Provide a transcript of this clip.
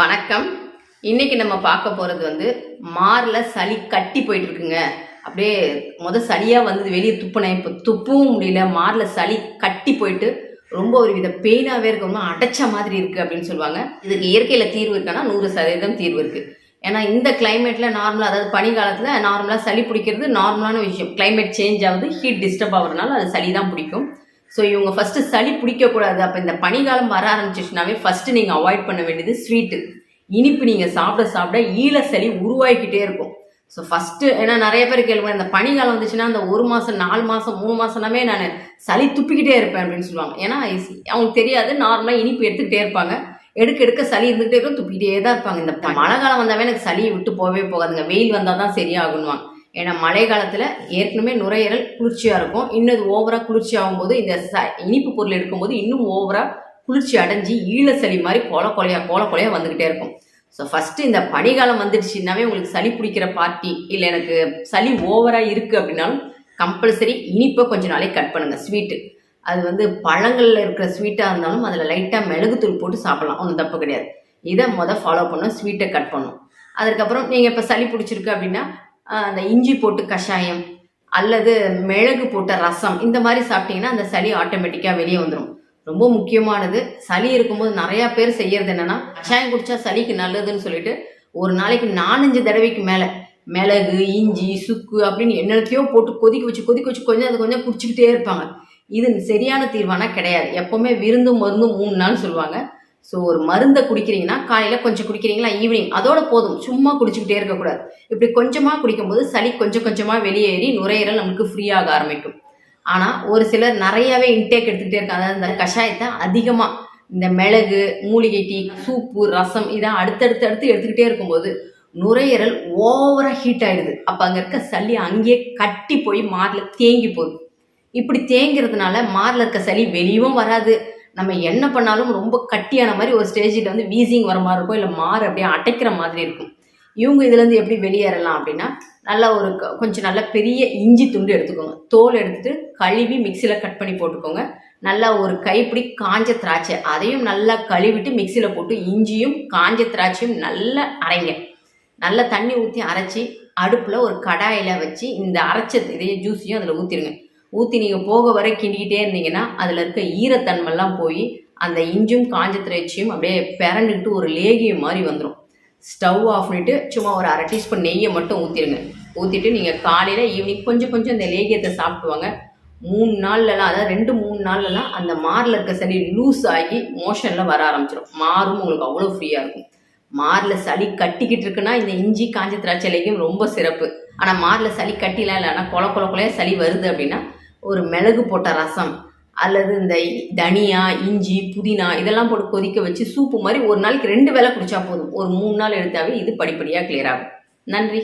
வணக்கம். இன்னைக்கு நம்ம பார்க்க போகிறது மார்ல சளி கட்டி போயிட்டு இருக்குங்க. அப்படியே சளியாக வந்தது, வெளியே துப்புனேன், இப்போ துப்பவும் முடியல. மார்ல சளி கட்டி போயிட்டு ரொம்ப ஒரு வித பெயினாகவே இருக்கணும், அடைச்ச மாதிரி இருக்குது அப்படின்னு சொல்லுவாங்க. இதுக்கு இயற்கையில் தீர்வு இருக்கான்னா 100% தீர்வு இருக்குது. ஏன்னா இந்த கிளைமேட்டில் நார்மலாக, அதாவது பனி காலத்தில் நார்மலாக சளி பிடிக்கிறது நார்மலான விஷயம். கிளைமேட் சேஞ்ச் ஆகுது, ஹீட் டிஸ்டர்ப் ஆகுறதுனால அது சளி தான் பிடிக்கும். ஸோ இவங்க ஃபஸ்ட்டு சளி பிடிக்கக்கூடாது. அப்போ இந்த பனிக்காலம் வர ஆரம்பிச்சிச்சுனாவே ஃபஸ்ட்டு நீங்கள் அவாய்ட் பண்ண வேண்டியது ஸ்வீட்டு, இனிப்பு. நீங்கள் சாப்பிட சாப்பிட ஈழ சளி உருவாக்கிட்டே இருக்கும். ஸோ ஃபஸ்ட்டு, ஏன்னா நிறைய பேர் கேள்வி, இந்த பனிக்காலம் வந்துச்சுன்னா அந்த 1 மாதம் 4 மாதம் 3 மாதம்னாமே நான் சளி துப்பிக்கிட்டே இருப்பேன் அப்படின்னு சொல்லுவாங்க. ஏன்னா அவங்களுக்கு தெரியாது, நார்மலாக இனிப்பு எடுத்துக்கிட்டே இருப்பாங்க, எடுக்க சளி இருந்துகிட்டே இருக்கும், துப்பிக்கிட்டே தான் இருப்பாங்க. இந்த மழை காலம் வந்தாவே எனக்கு சளியை விட்டு போகவே போகாதுங்க, வெயில் வந்தால் தான் சரியாகணுவாங்க. ஏன்னா மழை காலத்தில் ஏற்கனவே நுரையீரல் குளிர்ச்சியாக இருக்கும், இன்னும் ஓவராக குளிர்ச்சி ஆகும்போது இந்த இனிப்பு பொருள் எடுக்கும்போது இன்னும் ஓவராக குளிர்ச்சி அடைஞ்சி ஈழ சளி மாதிரி கோல கொலையாக வந்துக்கிட்டே இருக்கும். ஸோ ஃபஸ்ட்டு இந்த பனிகாலம் வந்துடுச்சுன்னாவே உங்களுக்கு சளி பிடிக்கிற பார்ட்டி இல்லை, எனக்கு சளி ஓவராக இருக்குது அப்படின்னாலும் கம்பல்சரி இனிப்பை கொஞ்சம் நாளைக்கு கட் பண்ணுங்கள். ஸ்வீட்டு அது பழங்களில் இருக்கிற ஸ்வீட்டாக இருந்தாலும் அதில் லைட்டாக மிளகுத்தூள் போட்டு சாப்பிட்லாம், ஒன்றும் தப்பு கிடையாது. இதை ஃபாலோ பண்ணணும், ஸ்வீட்டை கட் பண்ணணும். அதுக்கப்புறம் நீங்கள் இப்போ சளி பிடிச்சிருக்கு அப்படின்னா அந்த இஞ்சி போட்டு கஷாயம் அல்லது மிளகு போட்ட ரசம் இந்த மாதிரி சாப்பிட்டீங்கன்னா அந்த சளி ஆட்டோமேட்டிக்காக வெளியே வந்துடும். ரொம்ப முக்கியமானது, சளி இருக்கும்போது நிறையா பேர் செய்யறது என்னன்னா, கஷாயம் குடிச்சா சளிக்கு நல்லதுன்னு சொல்லிட்டு ஒரு நாளைக்கு 4-5 தடவைக்கு மேலே மிளகு, இஞ்சி, சுக்கு அப்படின்னு என்னத்தையோ போட்டு கொதிக்க வச்சு கொஞ்சம் குடிச்சிக்கிட்டே இருப்பாங்க. இது சரியான தீர்வானா கிடையாது. எப்போவுமே விருந்து மருந்து 3 நாள் சொல்லுவாங்க. ஸோ ஒரு மருந்தை குடிக்கிறீங்கன்னா காலையில் கொஞ்சம் குடிக்கிறீங்களா, ஈவினிங் அதோட போதும், சும்மா குடிச்சிக்கிட்டே இருக்கக்கூடாது. இப்படி கொஞ்சமாக குடிக்கும்போது சளி கொஞ்சமாக வெளியேறி நுரையீரல் நமக்கு ஃப்ரீயாக ஆரம்பிக்கும். ஆனால் ஒரு சிலர் நிறையாவே இன்டேக் எடுத்துக்கிட்டே இருக்காங்க. அதாவது இந்த கஷாயத்தை அதிகமாக, இந்த மிளகு, மூலிகை டீ, சூப்பு, ரசம் இதை அடுத்தடுத்து எடுத்துக்கிட்டே இருக்கும்போது நுரையீரல் ஓவராக ஹீட் ஆகிடுது. அப்போ அங்கே இருக்க சளி அங்கேயே கட்டி போய் மாரில் தேங்கி போகுது. இப்படி தேங்கிறதுனால மாரில் இருக்க சளி வெளியும் வராது, நம்ம என்ன பண்ணாலும் ரொம்ப கட்டியான மாதிரி ஒரு ஸ்டேஜில் வீசிங் வர மாதிரி இருக்கும், இல்லை மாறு அப்படியே அடைக்கிற மாதிரி இருக்கும். இவங்க இதுலேருந்து எப்படி வெளியேறலாம் அப்படின்னா, நல்லா ஒரு கொஞ்சம் நல்ல பெரிய இஞ்சி துண்டு எடுத்துக்கோங்க, தோல் எடுத்துகிட்டு கழுவி மிக்சியில் கட் பண்ணி போட்டுக்கோங்க. நல்லா ஒரு கைப்பிடி காஞ்ச திராட்சை, அதையும் நல்லா கழுவிட்டு மிக்சியில் போட்டு இஞ்சியும் காஞ்ச திராட்சையும் நல்லா அரைங்க. நல்லா தண்ணி ஊற்றி அரைச்சி அடுப்பில் ஒரு கடாயில் வச்சு இந்த அரைச்ச இதையே ஜூஸையும் அதில் ஊற்றிடுங்க. ஊற்றி நீங்கள் போக வரை கிண்டிக்கிட்டே இருந்தீங்கன்னா அதில் இருக்க ஈரத்தன்மெல்லாம் போய் அந்த இஞ்சும் காஞ்ச திராட்சையும் அப்படியே பிறண்டுக்கிட்டு ஒரு லேகியம் மாதிரி வந்துடும். ஸ்டவ் ஆஃப் பண்ணிவிட்டு சும்மா ஒரு 1/2 டீஸ்பூன் நெய்யை மட்டும் ஊற்றிடுங்க. ஊற்றிட்டு நீங்கள் காலையில் ஈவினிங் கொஞ்சம் இந்த லேகியத்தை சாப்பிடுவாங்க. 3 நாள்லலாம், அதாவது 2-3 நாள்லலாம் அந்த மாரில் இருக்க சளி லூஸ் ஆகி மோஷனில் வர ஆரம்பிச்சிடும். மாறும் உங்களுக்கு அவ்வளோ ஃப்ரீயாக இருக்கும். மாரில் சளி கட்டிக்கிட்டு இருக்குன்னா இந்த இஞ்சி காஞ்ச திராட்சை லேகியம் ரொம்ப சிறப்பு. ஆனால் மாரில் சளி கட்டிலாம் இல்லை, ஆனால் கொலையாக சளி வருது அப்படின்னா ஒரு மிளகு போட்ட ரசம் அல்லது இந்த தனியா, இஞ்சி, புதினா இதெல்லாம் போட்டு கொதிக்க வச்சு சூப்பு மாதிரி ஒரு நாளைக்கு 2 வேளை குடிச்சா போதும். ஒரு 3 நாள் எடுத்தாவே இது படிப்படியாக கிளியர் ஆகும். நன்றி.